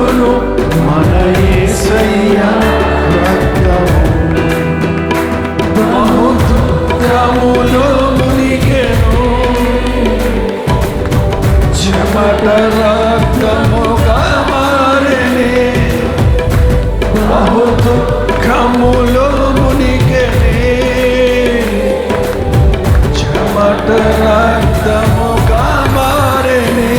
రక్తమును మన యేసయ్య రక్తము బహు దుఃఖములో మునిగెను చెమట రక్తముగా మారెనే బహు దుఃఖములో మునిగెనే చెమట రక్తముగా మారెనే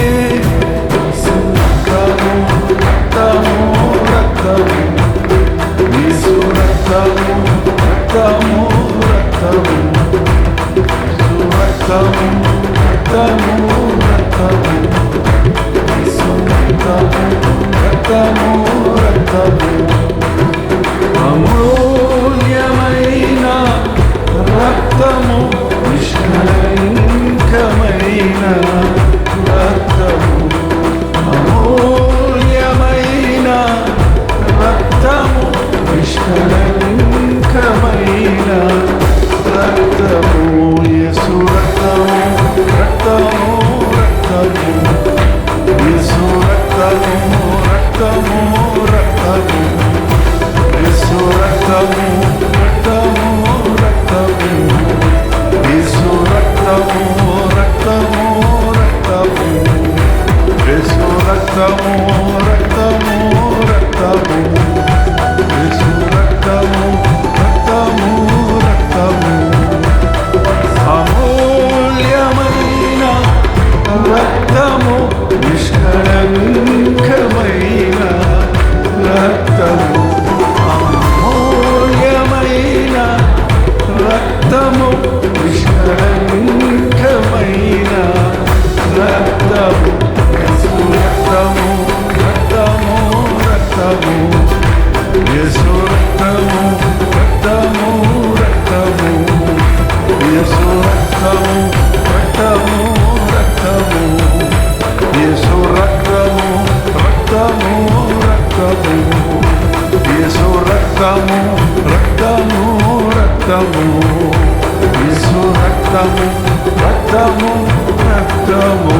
అమూల్యమైన రక్తము నిష్కళంకమైన రక్తము అమూల్యమైన రక్తము నిష్కళంకమైన రక్తము యేసు రక్తము రక్తము రక్తము యేసు రక్తము రక్తము రక్తము యేసు రక్తము రక్తము రక్తము యేసు రక్తము రక్తము రక్తము యేసు రక్తము రక్తము రక్తము యేసు రక్తము రక్తము రక్తము అమూల్యమైన రక్తము నిష్కళంకమైన రక్తము అమూల్యమైన రక్తము నిష్కళంకమైన రక్తము యేసు రక్తము రక్తము రక్తము యేసు రక్తము రక్తము రక్తము యేసు రక్తము రక్తము రక్తము యేసు రక్తము రక్తము రక్తము యేసు రక్తము రక్తము రక్తము యేసు రక్తము రక్తము రక్తము